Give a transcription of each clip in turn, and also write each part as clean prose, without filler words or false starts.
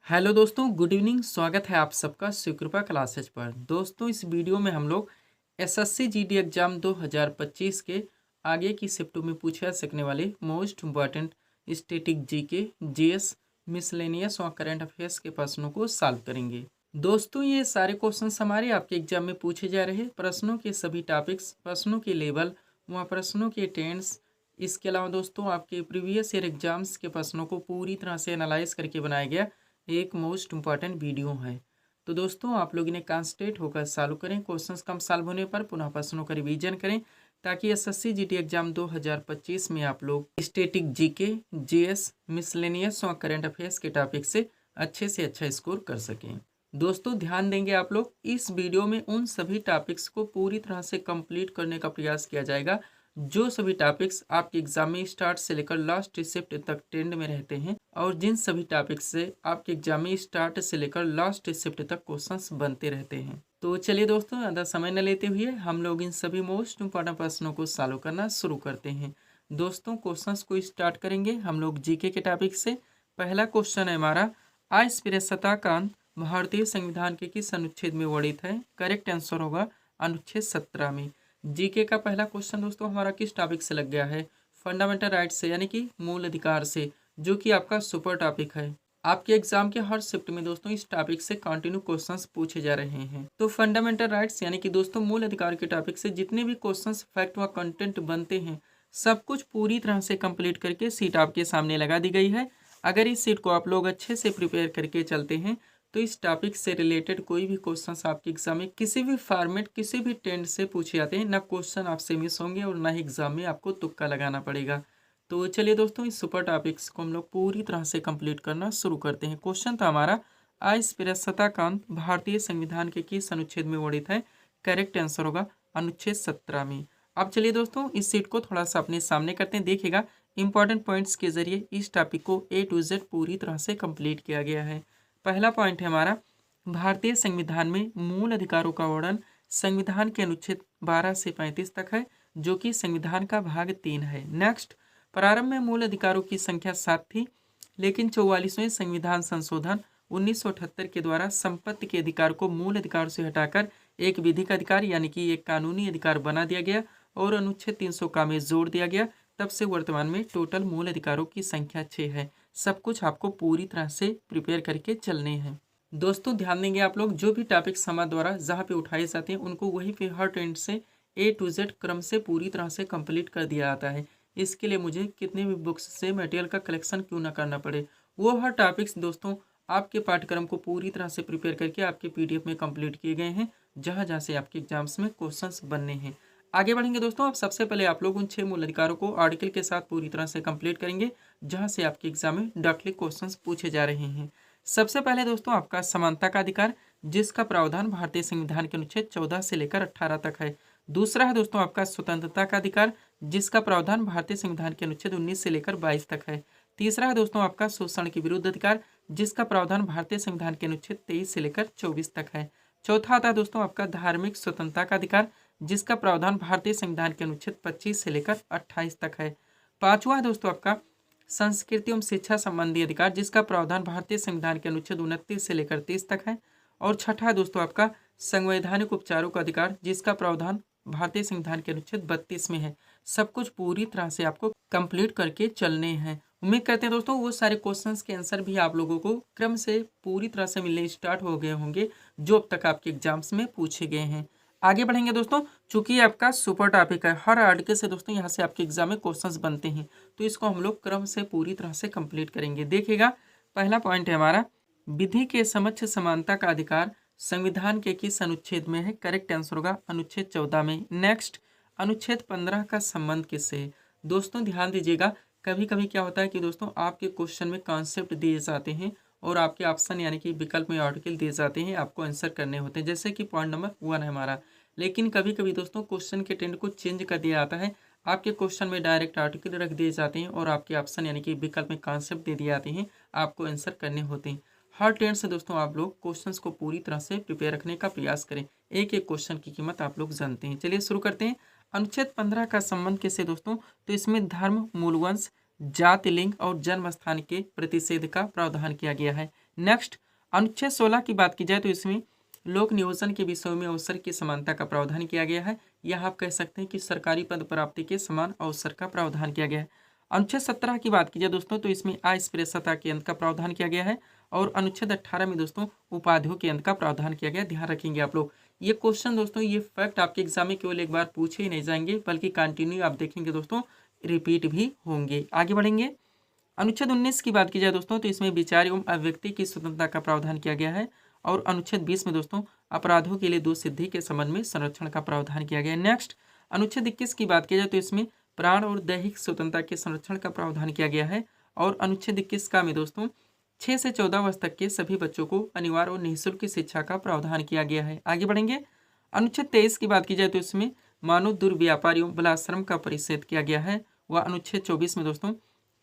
Hello दोस्तों, good evening. स्वागत है आप सबका सुकृपा क्लासेज पर। दोस्तों, इस वीडियो में हम लोग एसएससी जीडी एग्जाम 2025 के आगे की शिफ्टों में पूछे जा सकने वाले most important static GK, GS, miscellaneous और करंट अफेयर्स के प्रश्नों को सॉल्व करेंगे। दोस्तों, ये सारे क्वेश्चंस हमारे आपके एग्जाम में पूछे जा रहे प्रश्नों के सभी टॉपिक्स, प्रश्नों के लेवल व प्रश्नों के टेंस, इसके अलावा दोस्तों आपके प्रीवियस ईयर एग्जाम्स के प्रश्नों को पूरी तरह से एनालाइज करके बनाया गया एक मोस्ट इम्पॉर्टेंट वीडियो है। तो दोस्तों, आप लोग इन्हें कॉन्सेंट्रेट होकर सॉल्व करें। क्वेश्चंस कम सॉल्व होने पर पुनः प्रश्नों का रिवीजन करें ताकि एसएससी जीडी एग्जाम 2025 में आप लोग स्टैटिक जीके, जीएस, मिसलेनियस और करंट अफेयर्स के टॉपिक से अच्छा स्कोर कर सकें। दोस्तों, ध्यान देंगे आप लोग, इस वीडियो में उन सभी टॉपिक्स को पूरी तरह से कंप्लीट करने का प्रयास किया जाएगा जो सभी टॉपिक्स आपके एग्जाम में स्टार्ट से लेकर लास्ट शिफ्ट तक ट्रेंड में रहते हैं और जिन सभी टॉपिक्स से आपके एग्जाम में स्टार्ट से लेकर लास्ट शिफ्ट तक क्वेश्चंस बनते रहते हैं। तो चलिए दोस्तों, ज़्यादा समय न लेते हुए हम लोग इन सभी मोस्ट इम्पॉर्टेंट प्रश्नों को सॉल्व करना शुरू करते हैं। दोस्तों, क्वेश्चंस को स्टार्ट करेंगे हम लोग जीके के टॉपिक से। पहला क्वेश्चन है हमारा, अस्पृश्यता का अंत भारतीय संविधान के किस अनुच्छेद में वर्णित है? करेक्ट आंसर होगा अनुच्छेद 17 में। जीके का पहला क्वेश्चन दोस्तों हमारा किस टॉपिक से लग गया है? फंडामेंटल राइट्स से, यानी कि मूल अधिकार से, जो कि आपका सुपर टॉपिक है। आपके एग्जाम के हर शिफ्ट में दोस्तों इस टॉपिक से कंटिन्यू क्वेश्चंस पूछे जा रहे हैं। तो फंडामेंटल राइट्स यानी कि दोस्तों मूल अधिकार के टॉपिक से जितने भी क्वेश्चंस, फैक्ट व कंटेंट बनते हैं सब कुछ पूरी तरह से कंप्लीट करके सीट आपके सामने लगा दी गई है। अगर इस सीट को आप लोग अच्छे से प्रिपेयर करके चलते हैं तो इस टॉपिक से रिलेटेड कोई भी क्वेश्चंस आपके एग्जाम में किसी भी फॉर्मेट, किसी भी ट्रेंड से पूछे जाते हैं, ना क्वेश्चन आपसे मिस होंगे और ना ही एग्जाम में आपको तुक्का लगाना पड़ेगा। तो चलिए दोस्तों, इस सुपर टॉपिक्स को हम लोग पूरी तरह से कंप्लीट करना शुरू करते हैं। क्वेश्चन था हमारा, अस्पृश्यता का अंत भारतीय संविधान के किस अनुच्छेद में वर्णित है? करेक्ट आंसर होगा अनुच्छेद 17 में। अब चलिए दोस्तों, इस सीट को थोड़ा सा अपने सामने करते हैं। देखिएगा, इंपॉर्टेंट पॉइंट्स के जरिए इस टॉपिक को A to Z पूरी तरह से कंप्लीट किया गया है। पहला पॉइंट है हमारा, भारतीय संविधान में मूल अधिकारों का वर्णन संविधान के अनुच्छेद 12 से 35 तक है, जो कि संविधान का भाग 3 है। नेक्स्ट, प्रारंभ में मूल अधिकारों की संख्या 7 थी, लेकिन 44वें संविधान संशोधन 1978 के द्वारा संपत्ति के अधिकार को मूल अधिकार से हटाकर एक विधिक अधिकार यानी कि एक कानूनी अधिकार बना दिया गया और अनुच्छेद 300 का में जोड़ दिया गया। तब से वर्तमान में टोटल मूल अधिकारों की संख्या 6 है। सब कुछ आपको पूरी तरह से प्रिपेयर करके चलने हैं। दोस्तों, ध्यान देंगे आप लोग, जो भी टॉपिक्स हमारे द्वारा जहाँ पे उठाए जाते हैं उनको वहीं पे हर ट्रेंड से A to Z क्रम से पूरी तरह से कंप्लीट कर दिया जाता है। इसके लिए मुझे कितने भी बुक्स से मटेरियल का कलेक्शन क्यों ना करना पड़े, वो हर टॉपिक्स दोस्तों आपके पाठ्यक्रम को पूरी तरह से प्रिपेयर करके आपके PDF में कंप्लीट किए गए हैं, जहाँ जहाँ से आपके एग्जाम्स में क्वेश्चंस बनने हैं। आगे बढ़ेंगे दोस्तों। अब सबसे पहले आप लोग उन 6 मूल अधिकारों को आर्टिकल के साथ पूरी तरह से कंप्लीट करेंगे, जहां से आपके एग्जाम में डायरेक्टली क्वेश्चंस पूछे जा रहे हैं। सबसे पहले दोस्तों आपका समानता का अधिकार, जिसका प्रावधान भारतीय संविधान के अनुच्छेद 14 से लेकर 18 तक है। दूसरा है दोस्तों आपका स्वतंत्रता का अधिकार, जिसका प्रावधान भारतीय संविधान के अनुच्छेद 19 से लेकर 22 तक है। तीसरा है दोस्तों आपका शोषण के विरुद्ध अधिकार, जिसका प्रावधान भारतीय संविधान के अनुच्छेद 23 से लेकर 24 तक है। चौथा आता है दोस्तों आपका धार्मिक स्वतंत्रता का अधिकार, जिसका प्रावधान भारतीय संविधान के अनुच्छेद 25 से लेकर 28 तक है। पांचवा है दोस्तों आपका संस्कृति एवं शिक्षा संबंधी अधिकार, जिसका प्रावधान भारतीय संविधान के अनुच्छेद 29 से लेकर 30 तक है। और छठा है दोस्तों आपका संवैधानिक उपचारों का अधिकार, जिसका प्रावधान भारतीय संविधान के अनुच्छेद 32 में है। सब कुछ पूरी तरह से आपको कंप्लीट करके चलने हैं। उम्मीद करते हैं दोस्तों वो सारे क्वेश्चंस के आंसर भी आप लोगों को क्रम से पूरी तरह से मिलने स्टार्ट हो गए होंगे, जो अब तक आपके एग्जाम्स में पूछे गए हैं। आगे बढ़ेंगे दोस्तों, चूंकि आपका सुपर टॉपिक है, हर आर्टिकल से दोस्तों यहाँ से आपके एग्जाम में क्वेश्चंस बनते हैं, तो इसको हम लोग क्रम से पूरी तरह से कंप्लीट करेंगे। देखिएगा, पहला पॉइंट है हमारा, विधि के समक्ष समानता का अधिकार संविधान के किस अनुच्छेद में है? करेक्ट आंसर होगा अनुच्छेद 14 में। नेक्स्ट, अनुच्छेद 15 का संबंध किससे है? दोस्तों ध्यान दीजिएगा, कभी कभी क्या होता है कि दोस्तों आपके क्वेश्चन में कॉन्सेप्ट दिए जाते हैं और आपके ऑप्शन यानी कि विकल्प में आर्टिकल दिए जाते हैं, आपको आंसर करने होते हैं, जैसे कि पॉइंट नंबर 1 है हमारा। लेकिन कभी कभी दोस्तों क्वेश्चन के ट्रेंड को चेंज कर दिया जाता है, आपके क्वेश्चन में डायरेक्ट आर्टिकल रख दिए जाते हैं और आपके ऑप्शन यानी कि विकल्प में कॉन्सेप्ट दे दिए जाते हैं, आपको आंसर करने होते हैं। हर ट्रेंड से दोस्तों आप लोग क्वेश्चंस को पूरी तरह से प्रिपेयर रखने का प्रयास करें। एक एक क्वेश्चन की कीमत आप लोग जानते हैं। चलिए शुरू करते हैं। अनुच्छेद 15 का संबंध किससे दोस्तों? तो इसमें धर्म, मूलवंश, जाति, लिंग और जन्म स्थान के प्रतिषेध का प्रावधान किया गया है। नेक्स्ट, अनुच्छेद 16 की बात की जाए तो इसमें लोक नियोजन के विषयों में अवसर की समानता का प्रावधान किया गया है। यह आप कह सकते हैं कि सरकारी पद प्राप्ति के समान अवसर का प्रावधान किया गया है। अनुच्छेद 17 की बात की जाए दोस्तों तो इसमें अस्पृश्यता के अंत का प्रावधान किया गया है। और अनुच्छेद 18 में दोस्तों उपाधियों के अंत का प्रावधान किया गया है। ध्यान रखेंगे आप लोग। ये क्वेश्चन दोस्तों, ये फैक्ट आपके एग्जाम में केवल एक बार पूछे ही नहीं जाएंगे, बल्कि कंटिन्यू आप देखेंगे दोस्तों, रिपीट भी होंगे। आगे बढ़ेंगे। अनुच्छेद 19 की बात की जाए दोस्तों तो इसमें विचार एवं अभिव्यक्ति की स्वतंत्रता का प्रावधान किया गया है। और अनुच्छेद 20 में दोस्तों अपराधों के लिए दोष सिद्धि के संबंध में संरक्षण का प्रावधान किया गया है। नेक्स्ट, अनुच्छेद 21 की बात की जाए तो इसमें प्राण और दैहिक स्वतंत्रता के संरक्षण का प्रावधान किया गया है। और अनुच्छेद 21 का में दोस्तों 6 से 14 वर्ष तक के सभी बच्चों को अनिवार्य और निःशुल्क शिक्षा का प्रावधान किया गया है। आगे बढ़ेंगे। अनुच्छेद 23 की बात की जाए तो इसमें मानव दुर्व्यापार एवं बलाश्रम का परिच्छेद किया गया है। वह अनुच्छेद 24 में दोस्तों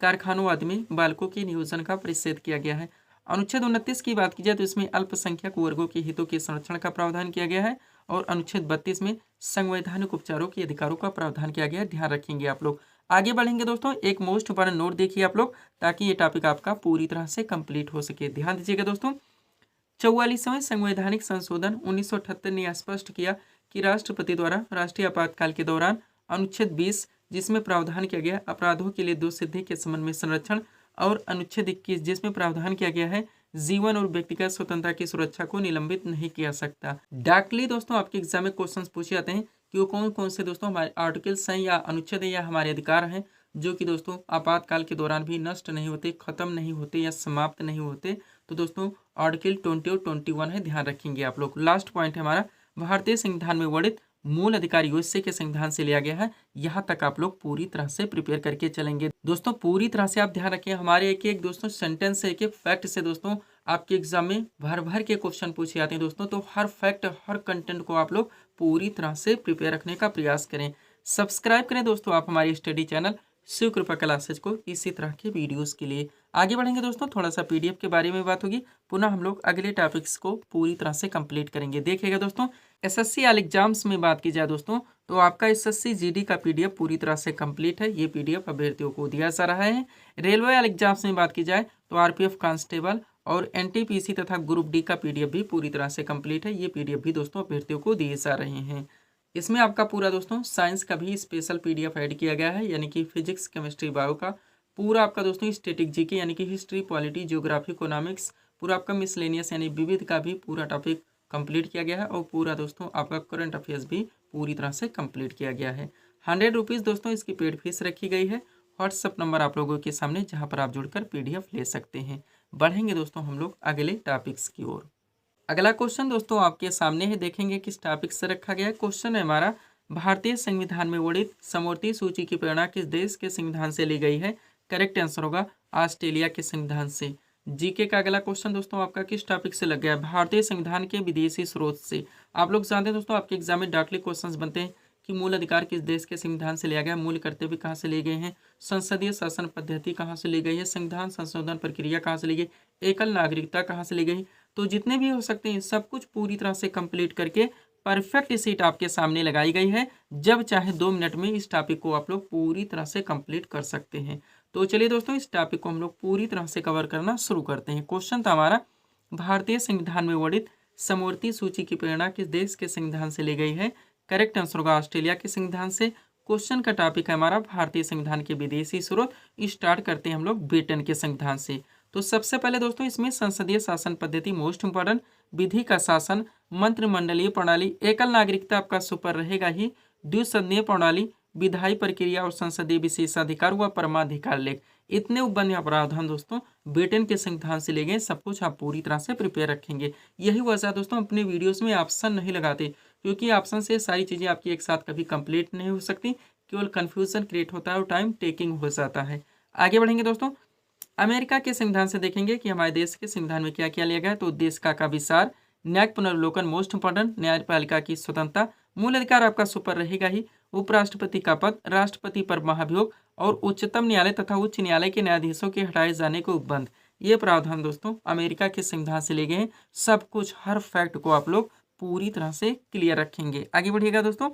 कारखानों आदि में बालकों के नियोजन का परिच्छेद किया गया है। अनुच्छेद 29 की बात की जाए तो इसमें अल्पसंख्यक वर्गों के हितों के संरक्षण का प्रावधान किया गया है। और अनुच्छेद 32 में संवैधानिक उपचारों के अधिकारों का प्रावधान किया गया है। ध्यान रखेंगे आप लोग। आगे बढ़ेंगे दोस्तों, एक मोस्ट इंपॉर्टेंट नोट देखिए आप लोग, ताकि ये टॉपिक आपका पूरी तरह से कंप्लीट हो सके। ध्यान दीजिएगा दोस्तों। 44वें संवैधानिक संशोधन 1978 ने स्पष्ट किया कि राष्ट्रपति द्वारा राष्ट्रीय आपातकाल के दौरान अनुच्छेद 20 जिसमें प्रावधान किया गया अपराधों के लिए दोष सिद्धि के संबंध में संरक्षण, और अनुच्छेद 21 जिसमें प्रावधान किया गया है जीवन और व्यक्तिगत स्वतंत्रता की सुरक्षा को निलंबित नहीं किया सकता। डायरेक्टली दोस्तों आपके एग्जाम में क्वेश्चंस पूछे जाते हैं कि वो कौन कौन से दोस्तों हमारे आर्टिकल्स हैं या अनुच्छेद या हमारे अधिकार हैं जो कि दोस्तों आपातकाल के दौरान भी नष्ट नहीं होते, खत्म नहीं होते या समाप्त नहीं होते। तो दोस्तों आर्टिकल 20 और 21 है। ध्यान रखेंगे आप लोग। लास्ट पॉइंट है हमारा, भारतीय संविधान में वर्णित मूल अधिकार यूएसए के संविधान से लिया गया है। यहाँ तक आप लोग पूरी तरह से प्रिपेयर करके चलेंगे दोस्तों। पूरी तरह से आप ध्यान रखें, हमारे एक एक दोस्तों सेंटेंस से, एक एक फैक्ट से दोस्तों आपके एग्जाम में भर भर के क्वेश्चन पूछे जाते हैं दोस्तों। तो हर फैक्ट, हर कंटेंट को आप लोग पूरी तरह से प्रिपेयर रखने का प्रयास करें। सब्सक्राइब करें दोस्तों आप हमारी स्टडी चैनल शिव कृपा क्लासेज को इसी तरह के वीडियोस के लिए। आगे बढ़ेंगे दोस्तों, थोड़ा सा पीडीएफ के बारे में बात होगी, पुनः हम लोग अगले टॉपिक्स को पूरी तरह से कंप्लीट करेंगे। देखिएगा दोस्तों, एसएससी वाले एग्जाम्स में बात की जाए दोस्तों तो आपका एसएससी जीडी का पीडीएफ पूरी तरह से कंप्लीट है। ये पीडीएफ अभ्यर्थियों को दिया जा रहा है। रेलवे वाले एग्जाम्स में बात की जाए तो आरपीएफ कांस्टेबल और एनटीपीसी तथा ग्रुप डी का पीडीएफ भी पूरी तरह से कंप्लीट है। ये पीडीएफ भी दोस्तों अभ्यर्थियों को दिए जा रहे हैं। इसमें आपका पूरा दोस्तों साइंस का भी स्पेशल पीडीएफ ऐड किया गया है, यानी कि फिजिक्स, केमिस्ट्री, बायो का पूरा आपका दोस्तों स्टैटिक जीके यानी कि हिस्ट्री, पॉलिटी, ज्योग्राफी, इकोनॉमिक्स, पूरा आपका मिसलेनियस यानी विविध का भी पूरा टॉपिक कंप्लीट किया गया है। और पूरा दोस्तों आपका करंट अफेयर्स भी पूरी तरह से कंप्लीट किया गया है। 100 रुपीज़ दोस्तों इसकी पेड फीस रखी गई है। व्हाट्सअप नंबर आप लोगों के सामने, जहाँ पर आप जुड़कर पीडीएफ ले सकते हैं। बढ़ेंगे दोस्तों हम लोग अगले टॉपिक्स की ओर। अगला क्वेश्चन दोस्तों आपके सामने है, देखेंगे किस टॉपिक से रखा गया है। क्वेश्चन है हमारा, भारतीय संविधान में वर्णित समवर्ती सूची की प्रेरणा किस देश के संविधान से ली गई है। करेक्ट आंसर होगा ऑस्ट्रेलिया के संविधान से। जीके का अगला क्वेश्चन दोस्तों आपका किस टॉपिक से लग गया है, भारतीय संविधान के विदेशी स्रोत से। आप लोग जानते हैं दोस्तों आपके एग्जाम में डायरेक्टली क्वेश्चन बनते हैं कि मूल अधिकार किस देश के संविधान से लिया गया, मूल कर्तव्य कहाँ से लिए गए हैं, संसदीय शासन पद्धति कहाँ से ली गई है, संविधान संशोधन प्रक्रिया कहाँ से ली गई, एकल नागरिकता कहाँ से ली गई। तो जितने भी हो सकते हैं सब कुछ पूरी तरह से कंप्लीट करके परफेक्ट सीट आपके सामने लगाई गई है। जब चाहे 2 मिनट में इस टॉपिक को आप लोग पूरी तरह से कंप्लीट कर सकते हैं। तो चलिए दोस्तों इस टॉपिक को हम लोग पूरी तरह से कवर करना शुरू करते हैं। क्वेश्चन था हमारा, भारतीय संविधान में वर्णित समवर्ती सूची की प्रेरणा किस देश के संविधान से ली गई है। करेक्ट आंसर होगा ऑस्ट्रेलिया के संविधान से। क्वेश्चन का टॉपिक है हमारा भारतीय संविधान के विदेशी स्रोत। स्टार्ट करते हैं हम लोग ब्रिटेन के संविधान से। तो सबसे पहले दोस्तों इसमें संसदीय शासन पद्धति मोस्ट इंपॉर्टेंट, विधि का शासन, मंत्रिमंडलीय प्रणाली, एकल नागरिकता आपका सुपर रहेगा ही, द्विसदनीय प्रणाली, विधायी प्रक्रिया और संसदीय विशेषाधिकार व परमाधिकार लेख। इतने उपबंध प्रावधान दोस्तों ब्रिटेन के संविधान से ले गए। सब कुछ आप पूरी तरह से प्रिपेयर रखेंगे। यही वजह दोस्तों अपने वीडियोस में ऑप्शन नहीं लगाते, क्योंकि ऑप्शन से सारी चीज़ें आपकी एक साथ कभी कंप्लीट नहीं हो सकती, केवल कन्फ्यूजन क्रिएट होता है और टाइम टेकिंग हो जाता है। आगे बढ़ेंगे दोस्तों, अमेरिका के संविधान से देखेंगे कि हमारे देश के संविधान में क्या क्या लिया गया है। तो देश का विस्तार, न्यायिक पुनर्वलोकन मोस्ट इंपॉर्टेंट, न्यायपालिका की स्वतंत्रता, मूल अधिकार आपका सुपर रहेगा ही, उपराष्ट्रपति का पद, राष्ट्रपति पर महाभियोग और उच्चतम न्यायालय तथा उच्च न्यायालय के न्यायाधीशों के हटाए जाने को उपबंध। ये प्रावधान दोस्तों अमेरिका के संविधान से ले गए हैं। सब कुछ हर फैक्ट को आप लोग पूरी तरह से क्लियर रखेंगे। आगे बढ़िएगा दोस्तों,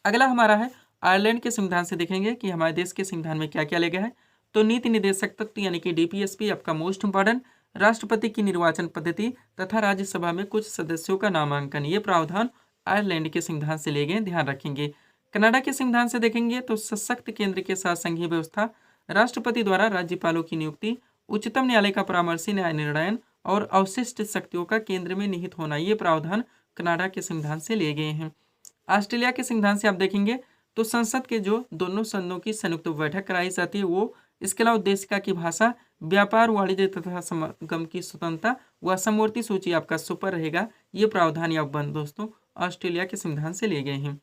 अगला हमारा है आयरलैंड के संविधान से देखेंगे कि हमारे देश के संविधान में क्या क्या ले गया है। तो नीति निदेशक तत्व यानी कि डीपीएसपी आपका मोस्ट इंपॉर्टेंट, राष्ट्रपति की निर्वाचन पद्धति तथा राज्यसभा में कुछ सदस्यों का नामांकन, ये प्रावधान आयरलैंड के संविधान से लिए गए, ध्यान रखेंगे। कनाडा के संविधान से देखेंगे तो सशक्त केंद्र के साथ संघीय व्यवस्था, राष्ट्रपति द्वारा राज्यपालों की नियुक्ति, उच्चतम न्यायालय का परामर्शी न्याय निर्णय और अवशिष्ट शक्तियों का केंद्र में निहित होना, ये प्रावधान कनाडा के संविधान से लिए गए हैं। ऑस्ट्रेलिया के संविधान से आप देखेंगे तो संसद के जो दोनों सदनों की संयुक्त बैठक कराई जाती है वो, इसके अलावा उद्देशिका की भाषा, व्यापार, वाणिज्य तथा समागम की स्वतंत्रता व समवर्ती सूची आपका सुपर रहेगा, ये प्रावधान या बंद दोस्तों ऑस्ट्रेलिया के संविधान से लिए गए हैं।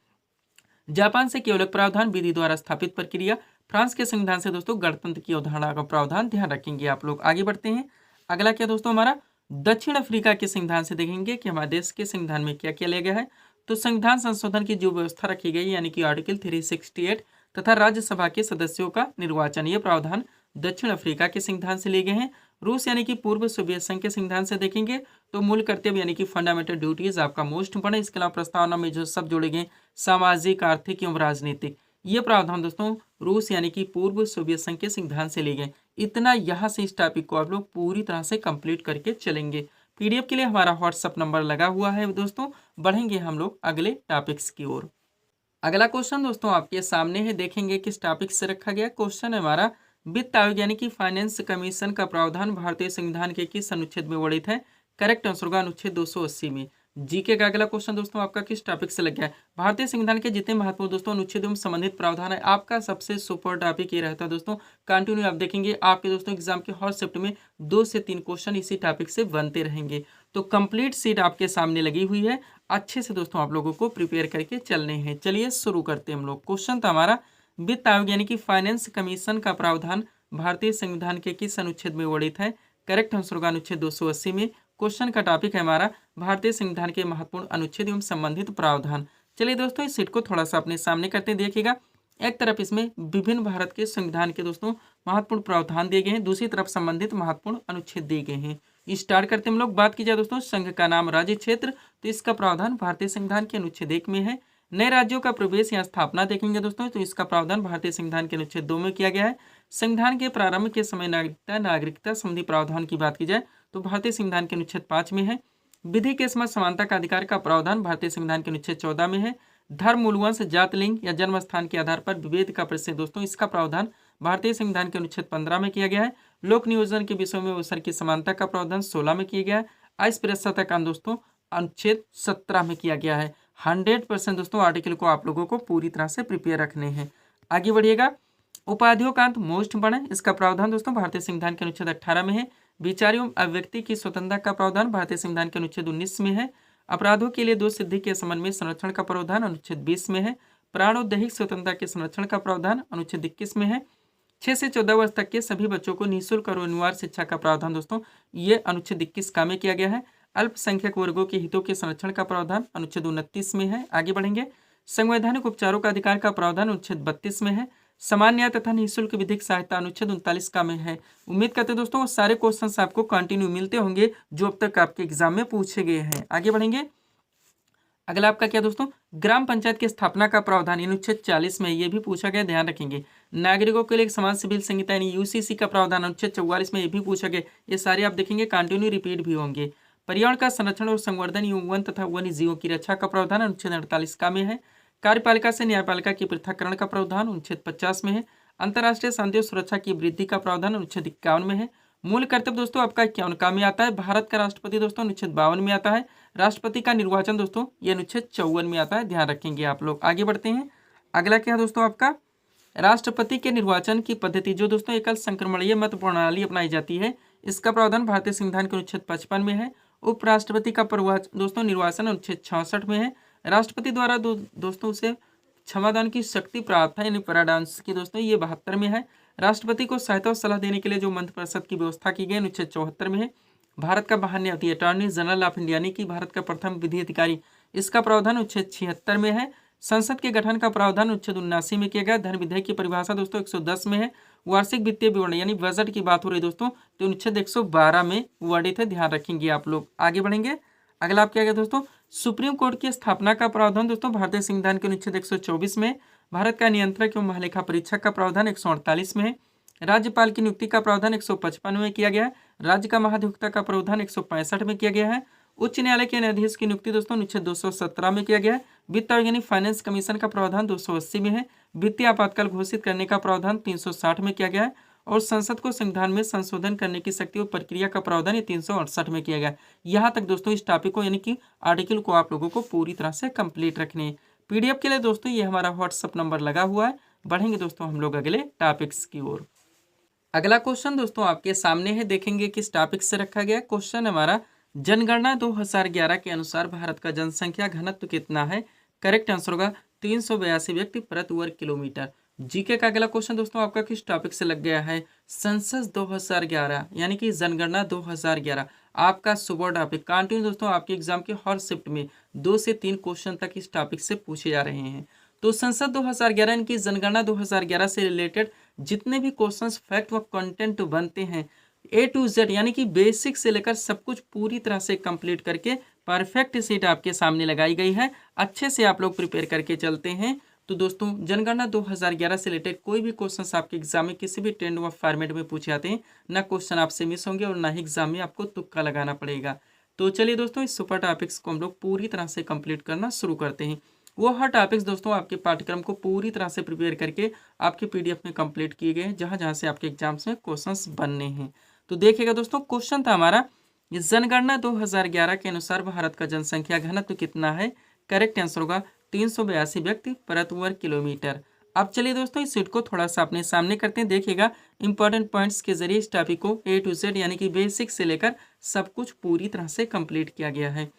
जापान से केवल प्रावधान विधि द्वारा स्थापित प्रक्रिया, फ्रांस के संविधान से दोस्तों गणतंत्र की अवधारणा का प्रावधान, ध्यान रखेंगे आप लोग। आगे बढ़ते हैं, अगला क्या दोस्तों हमारा दक्षिण अफ्रीका के संविधान से देखेंगे कि हमारे देश के संविधान में क्या क्या लिया गया है। तो संविधान संशोधन की जो व्यवस्था रखी गई यानी कि आर्टिकल 368 तथा राज्यसभा के सदस्यों का निर्वाचन, ये प्रावधान दक्षिण अफ्रीका के संविधान से लिए गए हैं। रूस यानी कि पूर्व सोवियत संघ के संविधान से देखेंगे तो मूल कर्तव्य यानी कि फंडामेंटल ड्यूटीज आपका मोस्ट इंपोर्टेंट, इसके अलावा प्रस्तावना में जो सब जोड़े गए सामाजिक, आर्थिक एवं राजनीतिक, ये प्रावधान दोस्तों रूस यानी कि पूर्व सोवियत संघ के संविधान से लिए गए। इतना यहाँ से इस टॉपिक को आप लोग पूरी तरह से कंप्लीट करके चलेंगे। पीडीएफ के लिए हमारा व्हाट्सएप नंबर लगा हुआ है दोस्तों। बढ़ेंगे हम लोग अगले टॉपिक्स की ओर। अगला क्वेश्चन दोस्तों आपके सामने है, देखेंगे किस टॉपिक से रखा गया। क्वेश्चन है हमारा, वित्त आयोग यानी कि फाइनेंस कमीशन का प्रावधान भारतीय संविधान के किस अनुच्छेद में वर्णित है। करेक्ट आंसर होगा अनुच्छेद 280 में। जीके का अगला क्वेश्चन दोस्तों आपका किस टॉपिक से लग गया है। भारतीय संविधान के जितने महत्वपूर्ण दोस्तों अनुच्छेद एवं संबंधित प्रावधान है, आपका सबसे सुपर टॉपिक ये रहता है दोस्तों। कंटिन्यू आप देखेंगे आपके दोस्तों एग्जाम के हर शिफ्ट में 2 से 3 क्वेश्चन इसी टॉपिक से बनते रहेंगे। तो कंप्लीट सीट आपके सामने लगी हुई है, अच्छे से दोस्तों आप लोगों को प्रिपेयर करके चलने हैं। चलिए शुरू करते हैं हम लोग। क्वेश्चन था हमारा, वित्त आयोग यानी कि फाइनेंस कमीशन का प्रावधान भारतीय संविधान के किस अनुच्छेद में वर्णित है। करेक्ट आंसर होगा अनुच्छेद 280 में। क्वेश्चन का टॉपिक है हमारा भारतीय संविधान के महत्वपूर्ण अनुच्छेद एवं संबंधित प्रावधान। चलिए दोस्तों इस सीट को थोड़ा सा अपने सामने करते देखिएगा। एक तरफ इसमें विभिन्न भारत के संविधान के दोस्तों महत्वपूर्ण प्रावधान दिए गए हैं, दूसरी तरफ संबंधित महत्वपूर्ण अनुच्छेद दिए गए हैं। स्टार्ट करते हम लोग। बात की जाए दोस्तों संघ का नाम राज्य क्षेत्र, तो इसका प्रावधान भारतीय संविधान के अनुच्छेद 1 में है। नए राज्यों का प्रवेश या स्थापना देखेंगे दोस्तों, तो इसका प्रावधान भारतीय संविधान के अनुच्छेद 2 में किया गया है। संविधान के प्रारंभ के समय नागरिकता संबंधी प्रावधान की बात की जाए तो भारतीय संविधान के अनुच्छेद 5 में है। विधि के समय समानता का अधिकार का प्रावधान भारतीय संविधान के अनुच्छेद 14 में है। धर्म, मूलवंश, जात, लिंग या जन्म स्थान के आधार पर विभेद का प्रश्न दोस्तों, इसका प्रावधान भारतीय संविधान के अनुच्छेद 15 में किया गया है। लोक नियोजन के विषयों में अवसर की समानता का प्रावधान 16 में किया गया है। अस्पृश्यता का दोस्तों अनुच्छेद 17 में किया गया है। 100% दोस्तों आर्टिकल को आप लोगों को पूरी तरह से प्रिपेयर रखने हैं। आगे बढ़िएगा। उपाधियों का अंत मोस्ट बने, इसका प्रावधान दोस्तों भारतीय संविधान के अनुच्छेद 18 में है। विचार एवं अभिव्यक्ति की स्वतंत्रता का प्रावधान भारतीय संविधान के अनुच्छेद 19 में है। अपराधों के लिए दोष सिद्धि के संबंध में संरक्षण का प्रावधान अनुच्छेद 20 में है। प्राण और दैहिक स्वतंत्रता के संरक्षण का प्रावधान अनुच्छेद 21 में है। 6 से 14 वर्ष तक के सभी बच्चों को निःशुल्क और अनिवार्य शिक्षा का प्रावधान दोस्तों ये अनुच्छेद 21 का में किया गया है। अल्पसंख्यक वर्गों के हितों के संरक्षण का प्रावधान अनुच्छेद 29 में है। आगे बढ़ेंगे। संवैधानिक उपचारों का अधिकार का प्रावधान अनुच्छेद 32 में है। समान न्याय तथा निःशुल्क विधिक सहायता अनुच्छेद 39 का में है। उम्मीद करते हैं दोस्तों सारे क्वेश्चंस आपको कंटिन्यू मिलते होंगे जो अब तक आपके एग्जाम में पूछे गए हैं। आगे बढ़ेंगे। अगला आपका क्या दोस्तों, ग्राम पंचायत की स्थापना का प्रावधान अनुच्छेद 40 में, ये भी पूछा गया, ध्यान रखेंगे। नागरिकों के लिए समान सिविल संहिता यानी यूसीसी का प्रावधान अनुच्छेद 44 में, ये भी पूछा गया। ये सारे आप देखेंगे कंटिन्यू रिपीट भी होंगे। पर्यावरण का संरक्षण और संवर्धन एवं वन तथा वन्य जीवों की रक्षा का प्रावधान अनुच्छेद 48 का में है। कार्यपालिका से न्यायपालिका की पृथककरण का प्रावधान अनुच्छेद 50 में है। अंतर्राष्ट्रीय शांति और सुरक्षा की वृद्धि का प्रावधान अनुच्छेद 51 में है। मूल कर्तव्य दोस्तों आपका 51 का में आता है। भारत का राष्ट्रपति दोस्तों अनुच्छेद 52 में आता है। राष्ट्रपति का निर्वाचन दोस्तों ये अनुच्छेद 54 में आता है, ध्यान रखेंगे आप लोग। आगे बढ़ते हैं। अगला क्या दोस्तों आपका, राष्ट्रपति के निर्वाचन की पद्धति जो दोस्तों एकल संक्रमणीय मत प्रणाली अपनाई जाती है, इसका प्रावधान भारतीय संविधान के अनुच्छेद 55 में है। उपराष्ट्रपति का दोस्तों निर्वाचन अनुच्छेद 66 में है। राष्ट्रपति द्वारा दोस्तों से क्षमादान की शक्ति प्राप्त है यानी पैराडांस की दोस्तों ये 72 में है। राष्ट्रपति को सहायता और सलाह देने के लिए जो मंत्रिपरिषद की व्यवस्था की गई अनुच्छेद 74 में है। भारत का महान्यायपति अटॉर्नी जनरल ऑफ इंडिया यानी कि भारत का प्रथम विधि अधिकारी, इसका प्रावधान अनुच्छेद 76 में है। संसद के गठन का प्रावधान अनुच्छेद 79 में किया गया। धन विधेयक की परिभाषा दोस्तों 110 में है। वार्षिक वित्तीय विवरण यानी बजट की बात हो रही दोस्तों तो अनुच्छेद 112 में वर्णित है, ध्यान रखेंगे आप लोग। आगे बढ़ेंगे। अगला आप क्या गया दोस्तों, सुप्रीम कोर्ट की स्थापना का प्रावधान दोस्तों भारतीय संविधान के अनुच्छेद 124 में। भारत का नियंत्रक एवं महालेखा परीक्षक का प्रावधान 148 में है। राज्यपाल की नियुक्ति का प्रावधान 155 में किया गया है। राज्य का महाधिवक्ता का प्रावधान 165 में किया गया है। उच्च न्यायालय के न्यायाधीश की नियुक्ति दोस्तों अनुच्छेद 217 में किया गया है। वित्त आयोग यानी फाइनेंस कमीशन का प्रावधान 280 में है। वित्तीय आपातकाल घोषित करने का प्रावधान 360 में किया गया है। और संसद को संविधान में संशोधन करने की शक्ति और प्रक्रिया का प्रावधान ये 368 में किया गया। यहाँ तक दोस्तों इस टॉपिक को यानी कि आर्टिकल को आप लोगों को पूरी तरह से कंप्लीट रखने हैं। पीडीएफ के लिए दोस्तों ये हमारा व्हाट्सअप नंबर लगा हुआ है। बढ़ेंगे दोस्तों हम लोग अगले टॉपिक्स की ओर। अगला क्वेश्चन दोस्तों आपके सामने है, देखेंगे किस टॉपिक से रखा गया। क्वेश्चन हमारा, जनगणना 2011 के अनुसार भारत का जनसंख्या घनत्व कितना है। करेक्ट आंसर होगा 382 व्यक्ति प्रति वर्ग किलोमीटर। जीके का अगला क्वेश्चन दोस्तों आपका किस टॉपिक से लग गया है। सेंसस 2011 यानी कि जनगणना 2011 आपका सुपर टॉपिक। कंटिन्यू दोस्तों आपके एग्जाम के हर शिफ्ट में 2 से 3 क्वेश्चन तक इस टॉपिक से पूछे जा रहे हैं। तो संसद 2011 यानी कि जनगणना 2011 से रिलेटेड जितने भी क्वेश्चंस फैक्ट व कंटेंट बनते हैं A to Z यानी कि बेसिक से लेकर सब कुछ पूरी तरह से कंप्लीट करके परफेक्ट सीट आपके सामने लगाई गई है। अच्छे से आप लोग प्रिपेयर करके चलते हैं तो दोस्तों जनगणना 2011 से रिलेटेड कोई भी क्वेश्चंस आपके एग्जाम में किसी भी ट्रेंड व फॉर्मेट में पूछे जाते हैं, ना क्वेश्चन आपसे मिस होंगे और ना ही एग्जाम में आपको तुक्का लगाना पड़ेगा। तो चलिए दोस्तों इस सुपर टॉपिक्स को हम लोग पूरी तरह से कंप्लीट करना शुरू करते हैं। वो हर टॉपिक्स दोस्तों आपके पाठ्यक्रम को पूरी तरह से प्रिपेयर करके आपके पीडीएफ में कंप्लीट किए गए हैं, जहाँ जहाँ से आपके एग्जाम्स में क्वेश्चंस बनने हैं। तो देखिएगा दोस्तों, क्वेश्चन था हमारा, जनगणना 2011 के अनुसार भारत का जनसंख्या घनत्व कितना है। करेक्ट आंसर होगा 382 व्यक्ति प्रति वर्ग किलोमीटर। अब चलिए दोस्तों इस सीट को थोड़ा सा अपने सामने करते हैं। देखिएगा इंपॉर्टेंट पॉइंट्स के जरिए इस टॉपिक को A to Z यानी कि बेसिक से लेकर सब कुछ पूरी तरह से कंप्लीट किया गया है।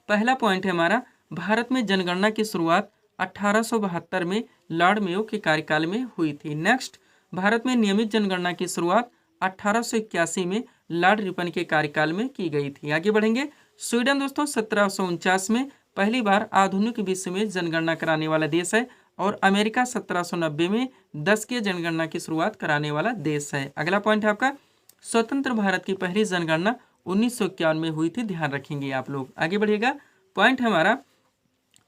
पहला पॉइंट है हमारा, भारत में जनगणना की शुरुआत 1872 में लॉर्ड मेयो के कार्यकाल में हुई थी। नेक्स्ट, भारत में नियमित जनगणना की शुरुआत 1881 में लॉर्ड रिपन के कार्यकाल में की गई थी। आगे बढ़ेंगे। स्वीडन दोस्तों 1749 में पहली बार आधुनिक विश्व में जनगणना कराने वाला देश है। और अमेरिका 1790 में 10 की जनगणना की शुरुआत कराने वाला देश है। अगला पॉइंट है आपका, स्वतंत्र भारत की पहली जनगणना 1951 में हुई थी। ध्यान रखेंगे आप लोग। आगे बढ़िएगा। पॉइंट है हमारा,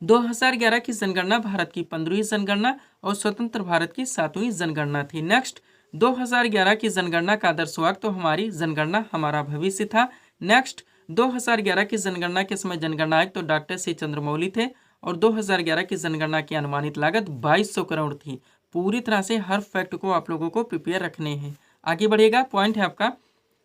2011 की जनगणना भारत की 15वीं जनगणना और स्वतंत्र भारत की 7वीं जनगणना थी। नेक्स्ट, 2011 की जनगणना का आदर्श वाक्य तो हमारी जनगणना हमारा भविष्य था। नेक्स्ट, 2011 की जनगणना के समय जनगणना आयुक्त तो डॉक्टर सी चंद्रमौली थे। और 2011 की जनगणना की अनुमानित लागत 2200 करोड़ थी। पूरी तरह से हर फैक्ट को आप लोगों को प्रिपेयर रखने हैं। आगे बढ़िएगा। पॉइंट है आपका,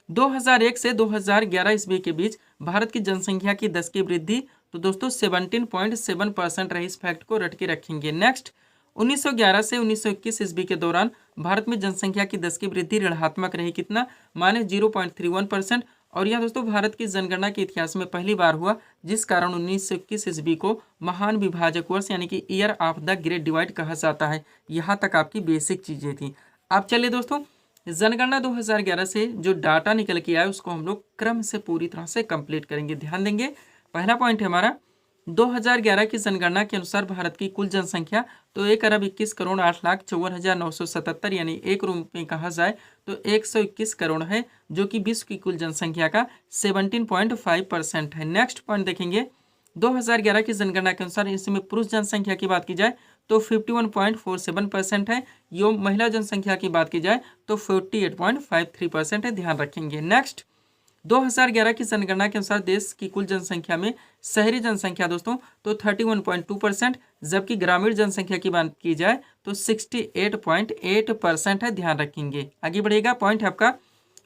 2001 से 2011 ईस्वी के बीच भारत की जनसंख्या की 10 की वृद्धि तो दोस्तों 17.7% रही। इस फैक्ट को रट के रखेंगे। नेक्स्ट, 1911 से 1921 ईस्वी के दौरान भारत में जनसंख्या की 10 की वृद्धि ऋणात्मक रही। कितना, -0.31%। और यह दोस्तों भारत की जनगणना के इतिहास में पहली बार हुआ, जिस कारण 1921 ईस्वी को महान विभाजक वर्ष यानी कि year of the great divide कहा जाता है। यहाँ तक आपकी बेसिक चीजें थी। अब चलिए दोस्तों, जनगणना 2011 से जो डाटा निकल के आया उसको हम लोग क्रम से पूरी तरह से कंप्लीट करेंगे। ध्यान देंगे। पहला पॉइंट है हमारा, 2011 की जनगणना के अनुसार भारत की कुल जनसंख्या तो 1,21,08,54,977 यानी 1 रूप में कहा जाए तो 121 करोड़ है, जो कि विश्व की कुल जनसंख्या का 17.5% है। नेक्स्ट पॉइंट देखेंगे। 2011 की जनगणना के अनुसार इसमें पुरुष जनसंख्या की बात की जाए तो 51.47% है। एवं महिला जनसंख्या की बात की जाए तो 48.53% है। ध्यान रखेंगे। नेक्स्ट, 2011 की जनगणना के अनुसार देश की कुल जनसंख्या में शहरी जनसंख्या दोस्तों तो 31.2%, जबकि ग्रामीण जनसंख्या की बात की जाए तो 68.8% है। ध्यान रखेंगे। आगे बढ़ेगा। पॉइंट है आपका,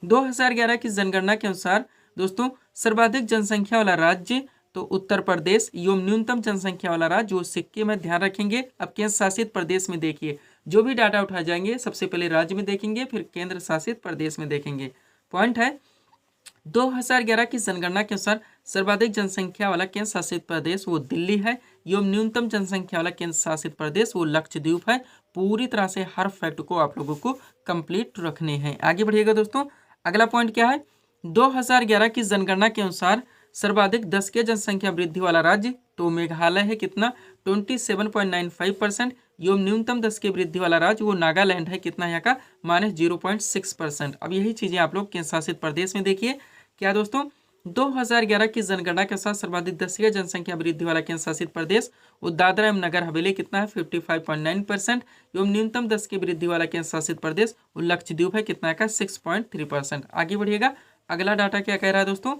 2011 की जनगणना के अनुसार दोस्तों सर्वाधिक जनसंख्या वाला राज्य तो उत्तर प्रदेश एवं न्यूनतम जनसंख्या वाला राज्य वो सिक्किम में। ध्यान रखेंगे। अब केंद्र शासित प्रदेश में देखिए, जो भी डाटा उठाए जाएंगे सबसे पहले राज्य में देखेंगे, फिर केंद्र शासित प्रदेश में देखेंगे। पॉइंट है, 2011 की जनगणना के अनुसार सर्वाधिक जनसंख्या वाला केंद्र शासित प्रदेश वो दिल्ली है एवं न्यूनतम जनसंख्या वाला केंद्र शासित प्रदेश वो लक्षद्वीप है। पूरी तरह से हर फैक्ट को आप लोगों को कंप्लीट रखने हैं। आगे बढ़िएगा दोस्तों। अगला पॉइंट क्या है, 2011 की जनगणना के अनुसार सर्वाधिक 10 के जनसंख्या वृद्धि वाला राज्य तो मेघालय है। कितना, 27.95%। एवं न्यूनतम 10 के वृद्धि वाला राज्य वो नागालैंड है। कितना यहाँ का, -0.6%। अब यही चीजें आप लोग केंद्र शासित प्रदेश में देखिए। क्या दोस्तों, 2011 की जनगणना के साथ सर्वाधिक 10 की जनसंख्या वृद्धि वाला केंद्र शासित प्रदेश वो दादरा एवं नगर हवेली। कितना है, 55.9%। एवं न्यूनतम 10 की वृद्धि वाला केंद्र शासित प्रदेश वो लक्षद्वीप है। कितना का, 6.3%। आगे बढ़िएगा। अगला डाटा क्या कह रहा है दोस्तों,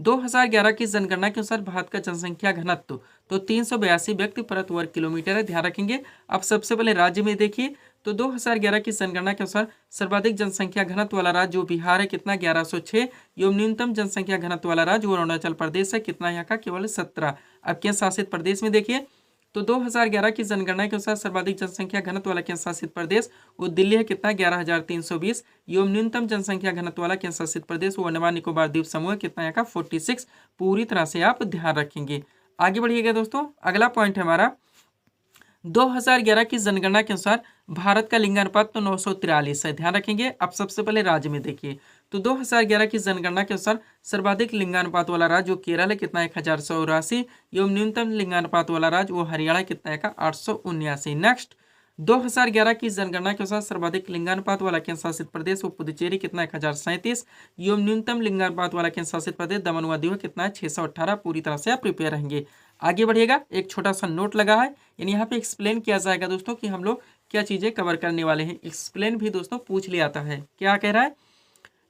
2011 की जनगणना के अनुसार भारत का जनसंख्या घनत्व तो 382 व्यक्ति प्रति वर्ग किलोमीटर है, ध्यान रखेंगे। अब सबसे पहले राज्य में देखिए तो 2011 की जनगणना के अनुसार सर्वाधिक जनसंख्या घनत्व वाला राज्य जो बिहार है कितना 1106 एवं न्यूनतम जनसंख्या घनत्व वाला राज्य वो अरुणाचल प्रदेश है, कितना यहाँ का केवल 17। अब केंद्र शासित प्रदेश में देखिए तो 2011 की जनगणना के अनुसार सर्वाधिक जनसंख्या घनत्व वाला केंद्र शासित प्रदेश वो दिल्ली है, कितना 11,320 एवं न्यूनतम जनसंख्या घनत्व वाला केंद्र शासित प्रदेश वो अंडमान निकोबार द्वीप समूह है, कितना यहाँ का 46। पूरी तरह से आप ध्यान रखेंगे। आगे बढ़िएगा दोस्तों, अगला पॉइंट है हमारा 2011 की जनगणना के अनुसार भारत का लिंगानुपात तो 943 है, ध्यान रखेंगे। अब सबसे पहले राज्य में देखिए तो 2011 की जनगणना के अनुसार सर्वाधिक लिंगानुपात वाला राज्य वो केरल है, कितना 1184 एवं न्यूनतम लिंगानुपात वाला राज्य वो हरियाणा, कितना का 879। नेक्स्ट 2011 की जनगणना के अनुसार सर्वाधिक लिंगानुपात वाला केंद्र शासित प्रदेश वो पुदुचेरी, कितना 1037 एवं न्यूनतम लिंगानुपात वाला केंद्र शासित प्रदेश दमन व दीव, कितना है 618। पूरी तरह से आप प्रिपेयर रहेंगे। आगे बढ़िएगा, एक छोटा सा नोट लगा है, यानी यहाँ पे एक्सप्लेन किया जाएगा दोस्तों कि हम लोग क्या चीजें कवर करने वाले हैं। एक्सप्लेन भी दोस्तों पूछ लिया आता है। क्या कह रहा है,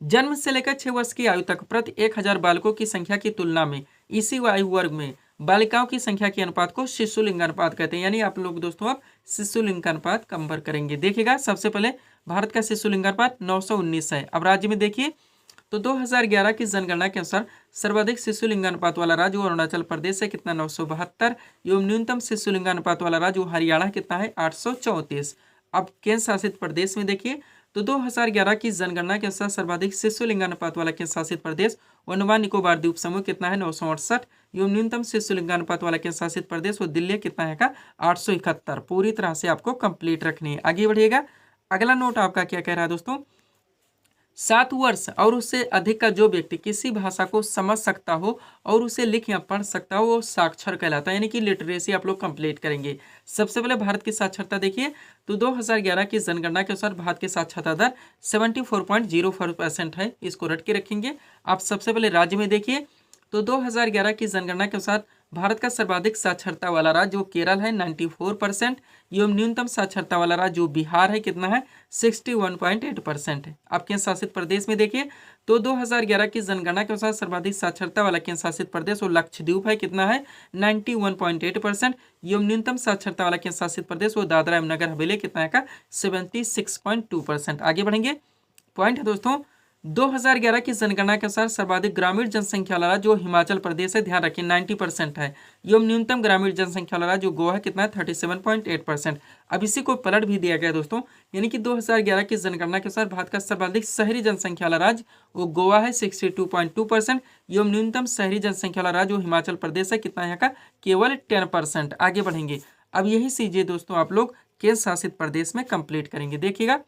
जन्म से लेकर 6 वर्ष की आयु तक प्रति 1000 बालकों की संख्या की तुलना में इसी आयु वर्ग में बालिकाओं की संख्या के अनुपात को शिशु लिंगानुपात कहते हैं। यानी आप लोग दोस्तों आप शिशु लिंगानुपात कंपेयर करेंगे। देखिएगा सबसे पहले भारत का शिशु लिंगानुपात 919 है। अब राज्य में देखिए तो 2011 की जनगणना के अनुसार सर्वाधिक शिशु लिंगानुपात वाला राज्य वो अरुणाचल प्रदेश है, कितना 972 एवं न्यूनतम शिशु लिंगानुपात वाला राज्य वो हरियाणा, कितना है 834। अब केंद्र शासित प्रदेश में देखिए तो 2011 की जनगणना के अनुसार सर्वाधिक शिशु लिंगानुपात वाला केंद्र शासित प्रदेश अंडमान निकोबार द्वीप समूह, कितना है 968 एवं न्यूनतम शिशु लिंगानुपात वाला केंद्र शासित प्रदेश वो दिल्ली, कितना है का 871। पूरी तरह से आपको कंप्लीट रखनी है। आगे बढ़िएगा, अगला नोट आपका क्या कह रहा है दोस्तों, 7 वर्ष और उससे अधिक का जो व्यक्ति किसी भाषा को समझ सकता हो और उसे लिख या पढ़ सकता हो वो साक्षर कहलाता है, यानी कि लिटरेसी आप लोग कंप्लीट करेंगे। सबसे पहले भारत की साक्षरता देखिए तो 2011 की जनगणना के अनुसार भारत की साक्षरता दर 74.04% है, इसको रट के रखेंगे। आप सबसे पहले राज्य में देखिए तो 2011 की जनगणना के अनुसार भारत का सर्वाधिक साक्षरता वाला राज्य वो केरल है 94% एवं न्यूनतम साक्षरता वाला राज्य जो बिहार है, कितना है 61.8% है। अब केंद्र शासित प्रदेश में देखिए तो 2011 की जनगणना के अनुसार सर्वाधिक साक्षरता वाला केंद्र शासित प्रदेश वो लक्षद्वीप है, कितना है 91.8% एवं न्यूनतम साक्षरता वाला केंद्र शासित प्रदेश वो दादरा एवं नगर हवेली, कितना है का 76.2%। आगे बढ़ेंगे, पॉइंट है दोस्तों 2011 की जनगणना के अनुसार सर्वाधिक ग्रामीण जनसंख्या वाला जो हिमाचल प्रदेश है, ध्यान रखिए 90% है एवं न्यूनतम ग्रामीण जनसंख्या वाला जो गोवा है, कितना है 37.8%। अब इसी को पलट भी दिया गया दोस्तों, यानी कि 2011 की जनगणना के अनुसार भारत का सर्वाधिक शहरी जनसंख्या वाला राज्य वो गोवा है 62.2% एवं न्यूनतम शहरी जनसंख्या वाला राज्य वो हिमाचल प्रदेश है, कितना यहाँ का केवल 10%। आगे बढ़ेंगे, अब यही चीजें दोस्तों आप लोग केंद्र शासित प्रदेश में कंप्लीट करेंगे। देखिएगा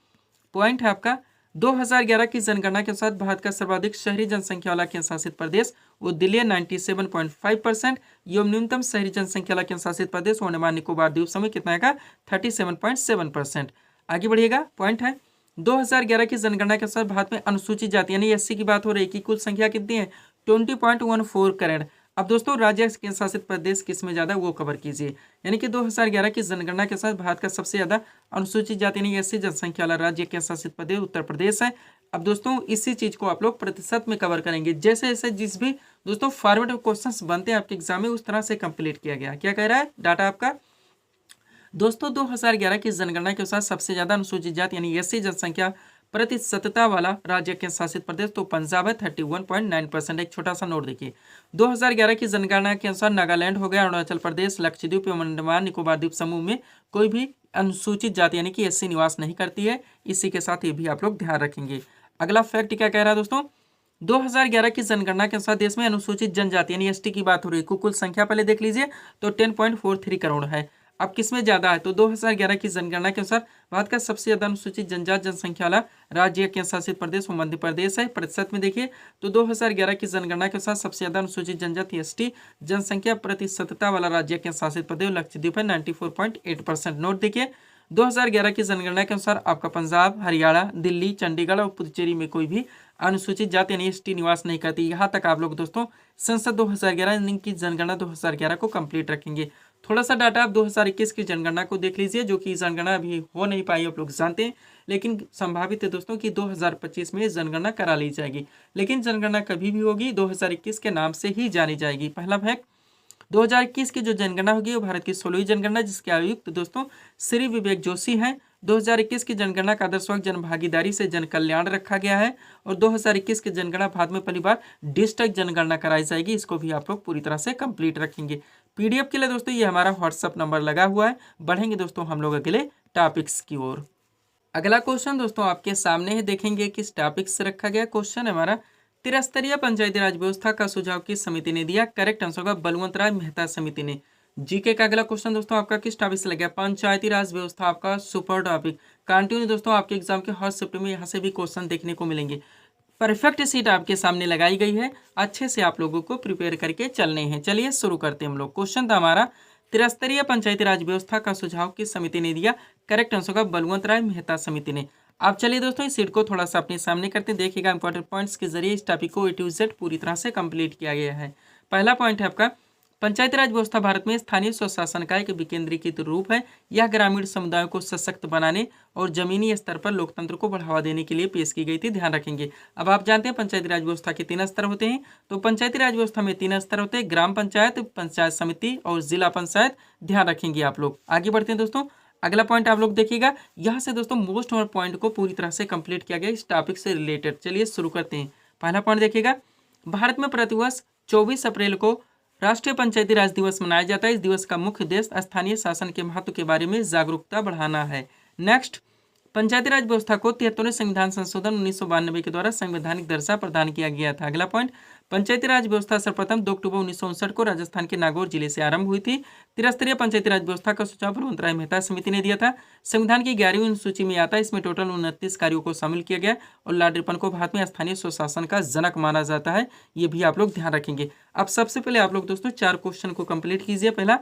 पॉइंट है आपका 2011 की जनगणना के अनुसार भारत का सर्वाधिक शहरी जनसंख्या वाला केंद्र शासित प्रदेश वो दिल्ली 97.5% एवं न्यूनतम शहरी जनसंख्या वाला केंद्र शासित प्रदेश वो अंडमान निकोबार द्वीप समूह, कितना का 37.7%। आगे बढ़िएगा, पॉइंट है 2011 की जनगणना के अनुसार भारत में अनुसूचित जाति यानी एससी की बात हो रही है कि कुल संख्या कितनी है 20.14 करोड़। अब दोस्तों राज्य केंद्र शासित प्रदेश किसमें ज्यादा वो कवर कीजिए, यानी कि 2011 की जनगणना के साथ भारत का सबसे ज्यादा अनुसूचित जाति यानी एससी जनसंख्या वाला राज्य केंद्र शासित प्रदेश उत्तर प्रदेश है। अब दोस्तों इसी चीज को आप लोग प्रतिशत में कवर करेंगे, जैसे जैसे जिस भी दोस्तों फॉर्मेट में क्वेश्चंस बनते हैं आपके एग्जाम में उस तरह से कंप्लीट किया गया। क्या कह रहा है डाटा आपका दोस्तों, 2011 की जनगणना के अनुसार सबसे ज्यादा अनुसूचित जाति यानी एससी जनसंख्या प्रतिशतता वाला राज्य केंद्र शासित प्रदेश तो पंजाब है 31.9%। एक छोटा सा नोट देखिए 2011 की जनगणना के अनुसार नागालैंड हो गया, अरुणाचल प्रदेश, लक्षद्वीप एवं अंडमान निकोबार द्वीप समूह में कोई भी अनुसूचित जाति यानी कि एससी निवास नहीं करती है। इसी के साथ ये भी आप लोग ध्यान रखेंगे। अगला फैक्ट क्या कह रहा है दोस्तों, 2011 की जनगणना के अनुसार देश में अनुसूचित जनजाति यानी एसटी की बात हो रही है, कुल संख्या पहले देख लीजिए तो 10.43 करोड़ है। अब किसमें ज्यादा है तो 2011 की जनगणना के अनुसार भारत का सबसे ज्यादा अनुसूचित जनजाति जनसंख्या वाला राज्य केंद्र शासित प्रदेश वो मध्य प्रदेश है। प्रतिशत में देखिए तो 2011 की जनगणना के अनुसार सबसे ज्यादा अनुसूचित जनजाति एसटी जनसंख्या प्रतिशतता वाला राज्य केंद्र शासित प्रदेश लक्षद्वीप है 94.8%। नोट देखिए 2011 की जनगणना के अनुसार आपका पंजाब, हरियाणा, दिल्ली, चंडीगढ़ और पुदुचेरी में कोई भी अनुसूचित जाति यानी एसटी निवास नहीं करती। यहाँ तक आप लोग दोस्तों संसद 2011 की जनगणना 2011 को कंप्लीट रखेंगे। थोड़ा सा डाटा आप 2021 की जनगणना को देख लीजिए, जो कि जनगणना अभी हो नहीं पाई, आप लोग जानते हैं, लेकिन संभावित है दोस्तों कि 2025 में जनगणना करा ली जाएगी। लेकिन जनगणना कभी भी होगी 2021 के नाम से ही जानी जाएगी। पहला फैक्ट, 2021 की जो जनगणना होगी वो भारत की 16वीं जनगणना, जिसके आयुक्त दोस्तों श्री विवेक जोशी हैं। 2021 की जनगणना का आदर्श जन भागीदारी से जन कल्याण रखा गया है और 2021 की जनगणना भारत में पहली बार डिस्ट्रिक्ट जनगणना कराई जाएगी। इसको भी आप लोग पूरी तरह से कंप्लीट रखेंगे। पीडीएफ के लिए दोस्तों ये हमारा व्हाट्सअप नंबर लगा हुआ है। बढ़ेंगे दोस्तों हम लोग अगले टॉपिक्स की ओर। अगला क्वेश्चन दोस्तों आपके सामने है, देखेंगे किस टॉपिक से रखा गया। क्वेश्चन है हमारा, त्रिस्तरीय पंचायती राज व्यवस्था का सुझाव किस समिति ने दिया। करेक्ट आंसर होगा बलवंत राय मेहता समिति ने। जीके का अगला क्वेश्चन दोस्तों आपका किस टॉपिक से लग गया। पंचायती राज व्यवस्था आपका सुपर टॉपिक कंटिन्यू दोस्तों आपके एग्जाम के हर शिफ्ट में यहाँ से भी क्वेश्चन देखने को मिलेंगे। परफेक्ट सीट आपके सामने लगाई गई है, अच्छे से आप लोगों को प्रिपेयर करके चलने हैं। चलिए शुरू करते हैं हम लोग। क्वेश्चन था हमारा, त्रिस्तरीय पंचायती राज व्यवस्था का सुझाव किस समिति ने दिया। करेक्ट आंसर होगा बलवंत राय मेहता समिति ने। आप चलिए दोस्तों इस सीट को थोड़ा सा अपने सामने करते हैं, देखिएगा इंपॉर्टेंट पॉइंट्स के जरिए इस टॉपिक को A to Z पूरी तरह से कंप्लीट किया गया है। पहला पॉइंट है आपका, पंचायती राज व्यवस्था भारत में स्थानीय स्वशासन का एक विकेंद्रीकृत रूप है। यह ग्रामीण समुदायों को सशक्त बनाने और जमीनी स्तर पर लोकतंत्र को बढ़ावा देने के लिए पेश की गई थी। ध्यान रखेंगे। अब आप जानते हैं पंचायती राज व्यवस्था के 3 स्तर होते हैं। तो पंचायती राज व्यवस्था में 3 स्तर होते हैं, ग्राम पंचायत, पंचायत समिति और जिला पंचायत। ध्यान रखेंगे आप लोग। आगे बढ़ते हैं दोस्तों। अगला पॉइंट आप लोग देखिएगा, यहाँ से दोस्तों मोस्ट और पॉइंट को पूरी तरह से कंप्लीट किया गया इस टॉपिक से रिलेटेड। चलिए शुरू करते हैं। पहला पॉइंट देखिएगा, भारत में प्रतिवर्ष 24 अप्रैल को राष्ट्रीय पंचायती राज दिवस मनाया जाता है। इस दिवस का मुख्य उद्देश्य स्थानीय शासन के महत्व के बारे में जागरूकता बढ़ाना है। नेक्स्ट, पंचायती राज व्यवस्था को 73वें संविधान संशोधन 1992 के द्वारा संवैधानिक दर्जा प्रदान किया गया था। अगला पॉइंट, पंचायती राज व्यवस्था सर्वप्रथम 2 अक्टूबर 1959 को राजस्थान के नागौर जिले से आरंभ हुई थी। त्रिस्तरीय पंचायती राज व्यवस्था का सुझाव बलवंत राय मेहता समिति ने दिया था। संविधान की 11वीं सूची में आता है। इसमें टोटल 29 कार्यों को शामिल किया गया और लॉर्ड रिपन को भारत में स्थानीय स्वशासन का जनक माना जाता है। ये भी आप लोग ध्यान रखेंगे। अब सबसे पहले आप लोग दोस्तों 4 क्वेश्चन को कंप्लीट कीजिए। पहला,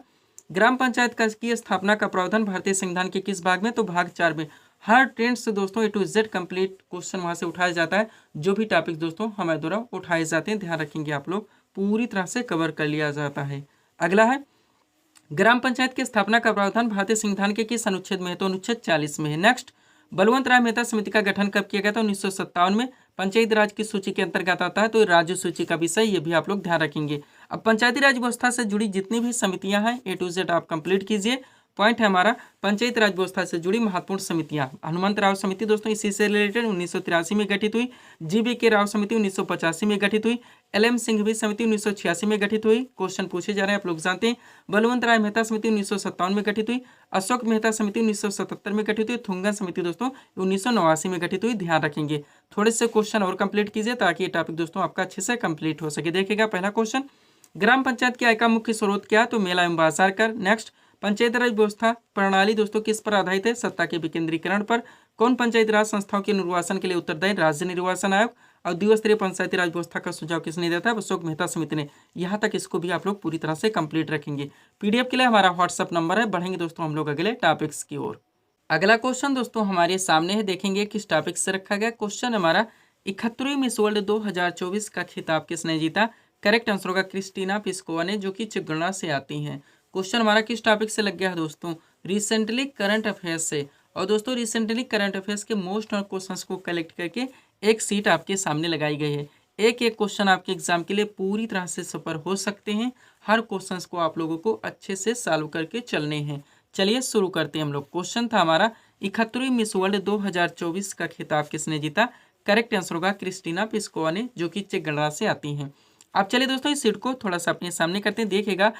ग्राम पंचायत की स्थापना का प्रावधान भारतीय संविधान के किस भाग में। तो भाग 4 में। हर ट्रेंड से दोस्तों A to Z complete question वहां से उठाया जाता है। जो भी टॉपिक दोस्तों हमारे द्वारा उठाए जाते हैं, ध्यान रखेंगे आप लोग, पूरी तरह से कवर कर लिया जाता है। अगला है, ग्राम पंचायत की स्थापना का प्रावधान भारतीय संविधान के किस अनुच्छेद में है। तो अनुच्छेद 40 में है। नेक्स्ट, बलवंत राय मेहता समिति का गठन कब किया गया था। 1957 में। पंचायती राज की सूची के अंतर्गत आता है, तो राज्य सूची का विषय, ये भी आप लोग ध्यान रखेंगे। अब पंचायती राज व्यवस्था से जुड़ी जितनी भी समितियां हैं A to Z आप कंप्लीट कीजिए। पॉइंट है हमारा, पंचायती राज व्यवस्था से जुड़ी महत्वपूर्ण समितियां। हनुमंत राव समिति दोस्तों इसी से रिलेटेड 1983 में गठित हुई। GBK राव समिति 1985 में गठित हुई। LM सिंघवी समिति 1986 में गठित हुई। क्वेश्चन पूछे जा रहे हैं, आप लोग जानते हैं। बलवंत राय मेहता समिति 1957 में गठित हुई। अशोक मेहता समिति 1977 में गठित हुई। थुंगन समिति दोस्तों 1989 में गठित हुई। ध्यान रखेंगे। थोड़े से क्वेश्चन और कंप्लीट कीजिए ताकि ये टॉपिक दोस्तों आपका अच्छे से कंप्लीट हो सके। देखिएगा पहला क्वेश्चन, ग्राम पंचायत की आय का मुख्य स्रोत क्या। तो मेला एवं बाजार कर। नेक्स्ट, पंचायती राज व्यवस्था प्रणाली दोस्तों किस पर आधारित है। सत्ता के विकेंद्रीकरण पर। कौन पंचायती राज संस्थाओं के निर्वाचन के लिए उत्तरदायी। राज्य निर्वाचन आयोग। और द्विस्तरीय पंचायती राज व्यवस्था का सुझाव किसने दिया था। अशोक मेहता समिति ने। यहाँ तक इसको भी आप लोग पूरी तरह से कंप्लीट रखेंगे। पीडीएफ के लिए हमारा व्हाट्सअप नंबर है। बढ़ेंगे दोस्तों हम लोग अगले टॉपिक्स की ओर। अगला क्वेश्चन दोस्तों हमारे सामने है, देखेंगे किस टॉपिक से रखा गया। क्वेश्चन हमारा, 71वीं मिस वर्ल्ड 2024 का खिताब किसने जीता। करेक्ट आंसर होगा क्रिस्टीना पिस्कोवा ने, जो कि चिगणा से आती हैं। क्वेश्चन हमारा किस टॉपिक से लग गया है दोस्तों, रिसेंटली करंट अफेयर्स से। और दोस्तों रिसेंटली करंट अफेयर्स के मोस्ट और क्वेश्चंस को कलेक्ट करके एक सीट आपके सामने लगाई गई है। एक एक क्वेश्चन आपके एग्जाम के लिए पूरी तरह से सफर हो सकते हैं। हर क्वेश्चंस को आप लोगों को अच्छे से सॉल्व करके चलने हैं। चलिए शुरू करते हैं हम लोग। क्वेश्चन था हमारा, 71वीं मिस वर्ल्ड 2024 का खिताब किसने जीता। करेक्ट आंसर होगा क्रिस्टीना पिस्कोवा ने, जो कि चेक गणराज्य से आती हैं। आप चलिए दोस्तों इस सीट को थोड़ा सा अपने सामने करते हैं। देखिएगा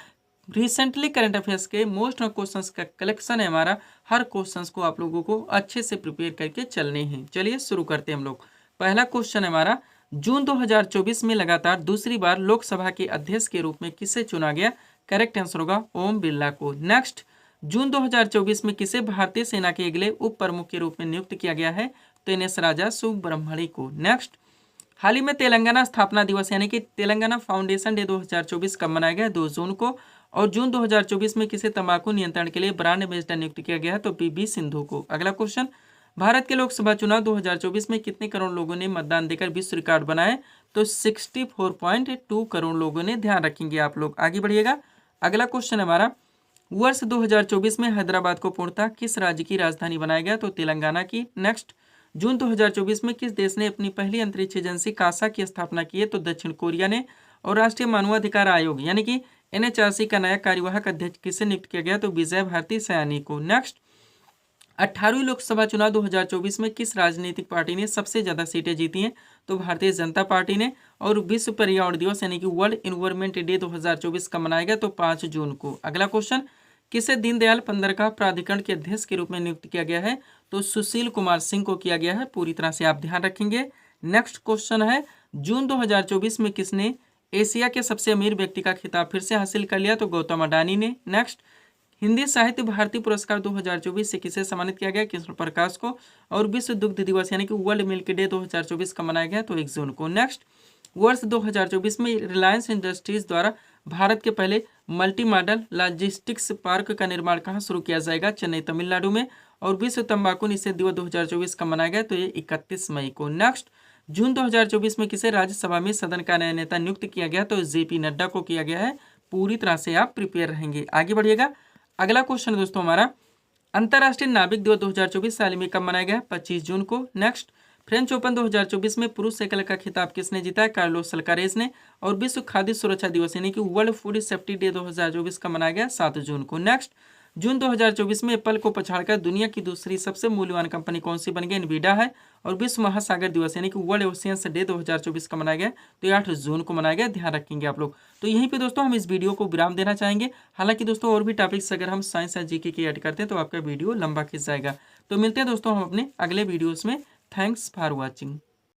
रिसेंटली करंट अफेयर्स के मोस्ट ऑफ क्वेश्चंस का कलेक्शन है हमारा। हर क्वेश्चंस को आप लोगों को अच्छे से प्रिपेयर करके चलने हैं। चलिए शुरू करते हैं हम लोग। पहला क्वेश्चन है हमारा, जून 2024 में लगातार दूसरी बार लोकसभा के अध्यक्ष के रूप में किसे चुना गया। करेक्ट आंसर होगा ओम बिरला को। नेक्स्ट, जून 2024 में किसे भारतीय सेना के अगले उप प्रमुख के रूप में नियुक्त किया गया है। तो NS राजा सुब्रह्मण्य को। नेक्स्ट, हाल ही में तेलंगाना स्थापना दिवस यानी कि तेलंगाना फाउंडेशन डे 2024 कब मनाया गया। 2 जून को। और जून 2024 में किसे तंबाकू नियंत्रण के लिए ब्रांड एम्बेसडर नियुक्त किया गया है। तो PV सिंधु को। अगला क्वेश्चन, भारत के लोकसभा चुनाव 2024 में कितने करोड़ लोगों ने मतदान देकर विश्व रिकॉर्ड बनाए। तो 64.2 करोड़ लोगों ने। ध्यान रखेंगे आप लोग। आगे बढ़िएगा। अगला क्वेश्चन हमारा, वर्ष 2024 में हैदराबाद को पूर्णतः किस राज्य की राजधानी बनाया गया? तो तेलंगाना की। नेक्स्ट, जून 2024 में किस देश ने अपनी पहली अंतरिक्ष एजेंसी कासा की स्थापना की है? तो दक्षिण कोरिया ने। और राष्ट्रीय मानवाधिकार आयोग यानी कि NHRC का नया कार्यवाहक अध्यक्ष किसे नियुक्त किया गया? तो विजय भारती सयानी को। नेक्स्ट, 18वीं लोकसभा चुनाव 2024 में किस राजनीतिक पार्टी ने सबसे ज्यादा सीटें जीती हैं? तो भारतीय जनता पार्टी ने। और विश्व पर्यावरण दिवस यानी कि वर्ल्ड एनवायरमेंट डे 2024 का मनाया गया? तो 5 जून को। अगला क्वेश्चन, किसे दीनदयाल पंद्रहगाह प्राधिकरण के अध्यक्ष के रूप में नियुक्त किया गया है? तो सुशील कुमार सिंह को किया गया है। पूरी तरह से आप ध्यान रखेंगे। नेक्स्ट क्वेश्चन है, जून 2024 में किसने एशिया के सबसे अमीर व्यक्ति का खिताब फिर से हासिल कर लिया? तो गौतम अडानी ने। नेक्स्ट, हिंदी साहित्य भारती पुरस्कार 2024 से किसे सम्मानित किया गया? कृष्ण प्रकाश को। और विश्व दुग्ध दिवस यानी कि वर्ल्ड मिल्क डे 2024 का मनाया गया? तो 1 जून को। नेक्स्ट, वर्ष 2024 में रिलायंस इंडस्ट्रीज द्वारा भारत के पहले मल्टी मॉडल लॉजिस्टिक्स पार्क का निर्माण कहाँ शुरू किया जाएगा? चेन्नई, तमिलनाडु में। और विश्व तंबाकू निषेध दिवस 2024 का मनाया गया? तो ये 31 मई को। नेक्स्ट, जून 2024 में किसे राज्यसभा में सदन का नया नेता नियुक्त किया गया? तो JP नड्डा को किया गया है। पूरी तरह से आप प्रिपेयर रहेंगे। आगे बढ़िएगा। अगला क्वेश्चन दोस्तों हमारा, अंतर्राष्ट्रीय नाविक दिवस 2024 साल में कब मनाया गया? 25 जून को। नेक्स्ट, फ्रेंच ओपन 2024 में पुरुष एकल का खिताब किसने जीता है? कार्लोस अल्कारेज ने। और विश्व खाद्य सुरक्षा दिवस यानी कि वर्ल्ड फूड सेफ्टी डे 2024 का मनाया गया? 7 जून को। नेक्स्ट, जून 2024 में एप्पल को पछाड़कर दुनिया की दूसरी सबसे मूल्यवान कंपनी कौन सी बन गई? एनवीडिया है। और विश्व महासागर दिवस यानी कि वर्ल्ड ओशियंस डे 2024 का मनाया गया? तो 8 जून को मनाया गया। ध्यान रखेंगे आप लोग। तो यहीं पे दोस्तों हम इस वीडियो को विराम देना चाहेंगे। हालांकि दोस्तों और भी टॉपिक्स अगर हम साइंस या GK की ऐड करते हैं तो आपका वीडियो लंबा खिंच जाएगा। तो मिलते हैं दोस्तों हम अपने अगले वीडियोस में। Thanks for watching.